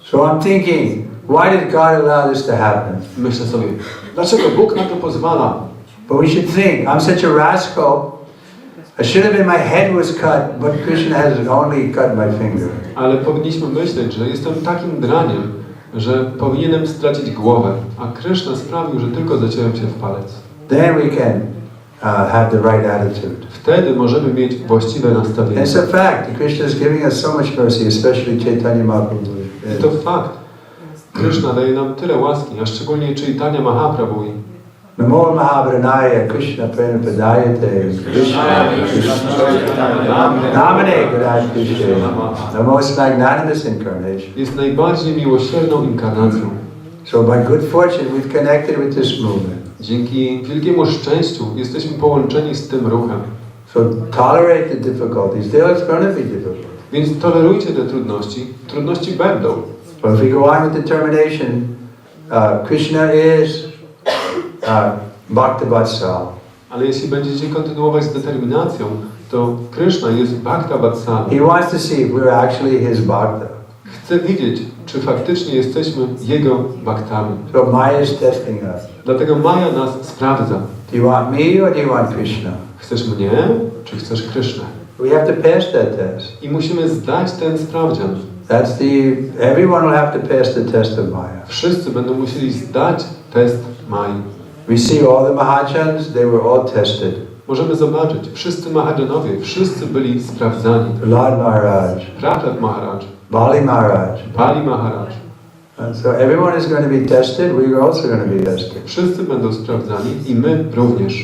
So I'm thinking, why did God allow this to happen? Myślę sobie, dlaczego Bóg na to pozwala? But we should think, I'm such a rascal. I should have been, my head was cut, but Krishna has only cut my finger. Ale powinniśmy myśleć, że jestem takim draniem, że powinienem stracić głowę, a Krishna sprawił, że tylko zaciąłem się w palec. Then we can have the right attitude. Wtedy możemy mieć właściwe nastawienie. It's a fact. Krishna is giving us so much mercy, especially Chaitanya Mahaprabhu. I to fakt. Krishna daje nam tyle łaski, a szczególnie Chaitanya Mahaprabhu. Namo Mahabharanaya Krishna Pranapadayate Krishna Namane Gradishte. The most magnanimous incarnation. Jest najbardziej miłosierną inkarnacją. So by good fortune we've connected with this movement. Dzięki wielkiemu szczęściu jesteśmy połączeni z tym ruchem. So tolerate the difficulties. It's going to be difficult. Więc tolerujcie te trudności. Trudności będą. But if we go on with determination, Krishna is Bhakta Vatsal. Ale jeśli będziecie kontynuować z determinacją, to Krishna jest Bhakta Vatsal. He wants to see if we're actually his Bhakta. Chce widzieć, czy faktycznie jesteśmy Jego Bhaktami. So Maya is testing us. Dlatego Maja nas sprawdza. Do you want me or do you want Krishna? Chcesz mnie, czy chcesz Krishna? We have to pass that test. I musimy zdać ten sprawdzian. Everyone will have to pass the test of Maya. Wszyscy będą musieli zdać test Mai. We see all the Mahajans, they were all tested. Możemy zobaczyć, wszyscy Mahajanowie, wszyscy byli sprawdzani. Prahlad Maharaj, Prahlad Maharaj, Bali Maharaj. Bali Maharaj. And so everyone is going to be tested, we are also going to be tested. Wszyscy będą sprawdzani i my również.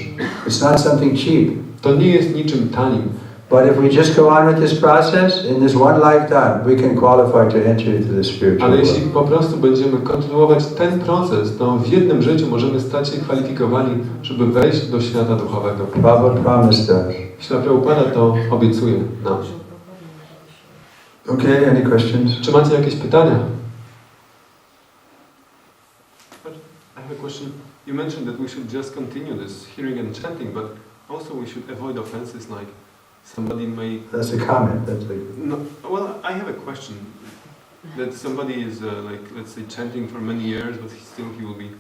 It's not something cheap. To nie jest niczym tanim. But if we just go on with this process, in this one lifetime, we can qualify to enter into the spiritual Ale world. jeśli po prostu będziemy kontynuować ten proces, to w jednym życiu możemy stać się kwalifikowani, żeby wejść do świata duchowego. Prabhupada promised us. Śla Prabhupada to obiecuje nam. Okay, any questions? Czy macie jakieś pytania? I have a question. You mentioned that we should just continue this hearing and chanting, but also we should avoid offenses like somebody may... That's a comment. No, well, I have a question. That somebody is like, let's say, chanting for many years, but he will be,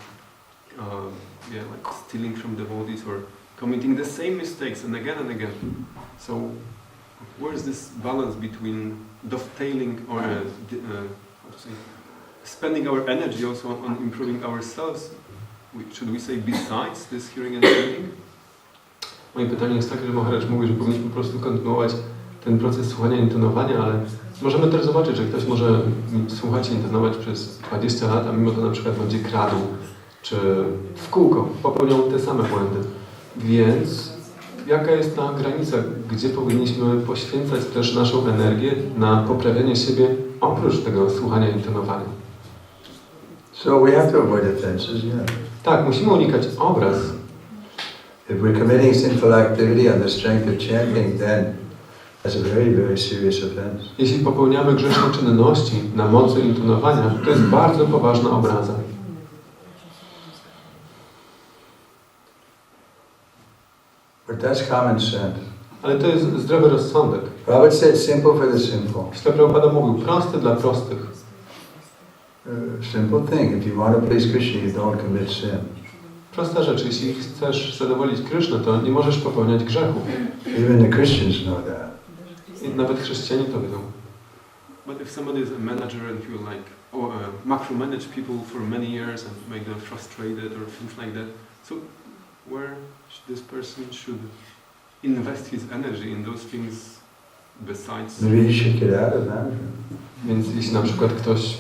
like stealing from devotees or committing the same mistakes and again and again. So, where is this balance between dovetailing or how to say, spending our energy also on improving ourselves? Should we say besides this hearing and chanting? Moje pytanie jest takie, że Maharaj mówi, że powinniśmy po prostu kontynuować ten proces słuchania i intonowania, ale możemy też zobaczyć, że ktoś może słuchać i intonować przez 20 lat, a mimo to na przykład będzie kradł, czy w kółko popełniał te same błędy. Więc jaka jest ta granica, gdzie powinniśmy poświęcać też naszą energię na poprawianie siebie oprócz tego słuchania i intonowania? So we have to avoid offenses, yeah. Tak, musimy unikać obraz. If we're committing sinful activity on the strength of chanting, then that's a very, very serious offense. Jeśli popełniamy grzeszne czynności na mocy intonowania, to jest bardzo poważna obraza. But that's common sense. Ale to jest zdrowy rozsądek. Prabhupada said simple for the simple. Śla Prabhupada mówił, prosty dla prostych. Simple thing. If you want to please Krishna, you don't commit sin. Prosta rzecz, jeśli chcesz zadowolić Krysznę, to nie możesz popełniać grzechu. Even the Christians know that. I nawet chrześcijanie to wiedzą. But if somebody is a manager and you like macromanage people for many years and make them frustrated or things like that, so where this person should invest his energy in those things besides? Maybe he should get out of management. Więc jeśli na przykład ktoś,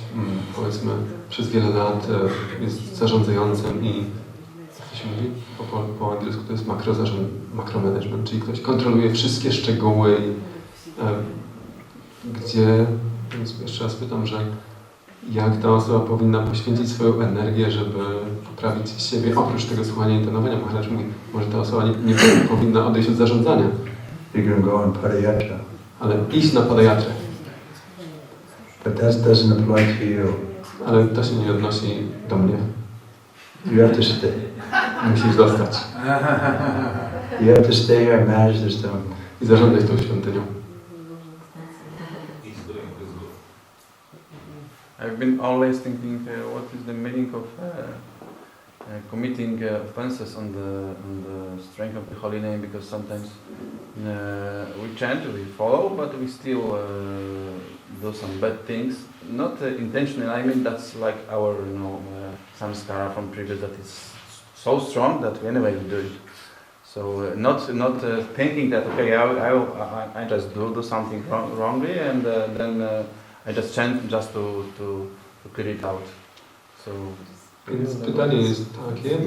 powiedzmy, przez wiele lat jest zarządzającym i co się mówi po angielsku, to jest makromanagement, czyli ktoś kontroluje wszystkie szczegóły, gdzie, więc jeszcze raz pytam, że jak ta osoba powinna poświęcić swoją energię, żeby poprawić siebie, oprócz tego słuchania i intonowania. Maharaj mówi, może ta osoba nie powinna odejść od zarządzania. Ale iść na padajatrę. But that doesn't apply to you. Ale to się nie odnosi do mnie. You have to stay. Musisz zostać. You have to stay here and manage this temple. I zarządzać tą świątynią. I have I've been always thinking, what is the meaning of committing offenses on the strength of the holy name? Because sometimes we chant, we follow, but we still do some bad things, not intentionally. I mean, that's like our, samskara from previous that is so strong that we anyway we do it. So not thinking that okay, I just do something wrongly and then I just chant just to clear it out. So. Więc pytanie jest takie,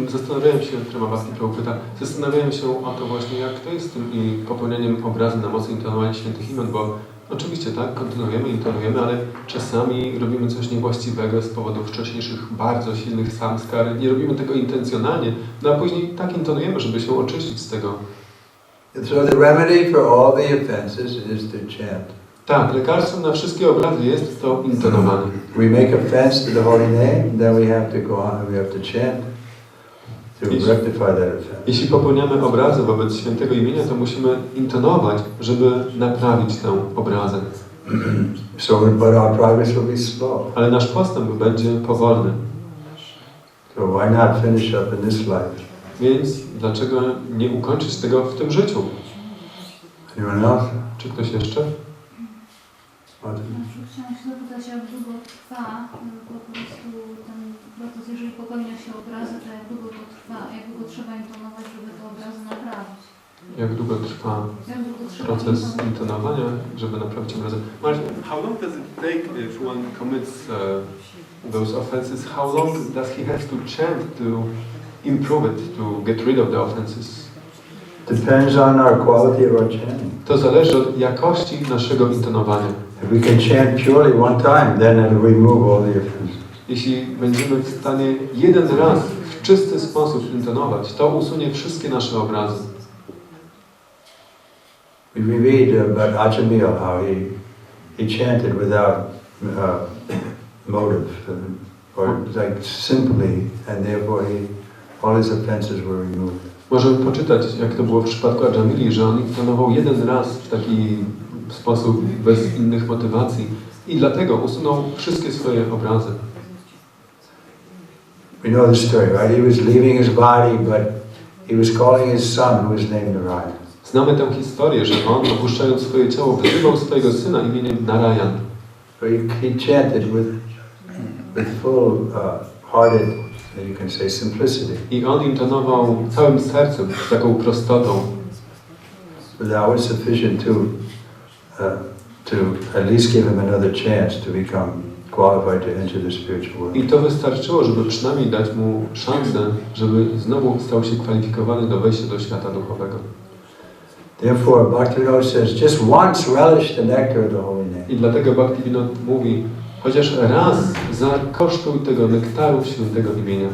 zastanawiałem się, Tremabasti Prabhu pyta, zastanawiałem się o to właśnie, jak to jest z tym i popełnianiem obrazu na mocy intonowania świętych imion, bo oczywiście tak, kontynuujemy, intonujemy, ale czasami robimy coś niewłaściwego z powodu wcześniejszych bardzo silnych samskar, nie robimy tego intencjonalnie, no a później tak intonujemy, żeby się oczyścić z tego. So the remedy for all the offenses is to chant. Tak, lekarstwem na wszystkie obrazy jest to intonowanie. We make offense to the holy name, then we have to go on and we have to chant to rectify that offense. Jeśli popełniamy obrazy wobec świętego imienia, to musimy intonować, żeby naprawić tę obrazę. But our progress will be slow. Ale nasz postęp będzie powolny. So why not finish up in this life? Więc dlaczego nie ukończyć tego w tym życiu? Anyone else? Czy ktoś jeszcze? Chciałam się zapytać, jak długo trwa po prostu ten proces, jeżeli popełnia się obrazy, to jak długo to trwa, jak długo trzeba intonować, żeby te obrazy naprawić? Jak długo trwa proces intonowania, żeby naprawić obrazy? How long does it take if one commits those offenses? How long does he have to chant to improve it, to get rid of the offenses? Depends on our quality of our chanting. To zależy od jakości naszego intonowania. If we can chant purely one time, then it'll remove all the offenses. Jeśli będziemy w stanie jeden raz w czysty sposób intonować, to usunie wszystkie nasze obrazy. We read about Ajamil, how he chanted without motive, or like simply, and therefore all his offenses were removed. Możemy poczytać, jak to było w przypadku Ajamili, że on intonował jeden raz w taki sposób, bez innych motywacji i dlatego usunął wszystkie swoje obrazy. We know the story, right? He was leaving his body, but he was calling his son, who was named Narayan. Znamy tę historię, że on, opuszczając swoje ciało, wyzywał swojego syna imieniem Narayan. So he chanted with full hearted, you can say, simplicity. I on intonował całym sercem, z taką prostotą. But that was sufficient to at least give him another chance to become qualified to enter the spiritual world. I to wystarczyło, żeby przynajmniej dać mu szansę, żeby znowu stał się kwalifikowany do wejścia do świata duchowego. Therefore, Bhaktivinoda says, just once relish the nectar of the holy name. I dlatego Bhaktivinoda mówi, chociaż raz zakosztuj tego nektaru świętego imienia.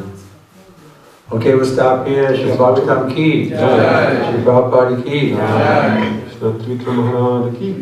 Okay, we'll stop here. Shri Bhagavatam ki. Shri Prabhupada ki. Świąt Wikram Maharaj ki.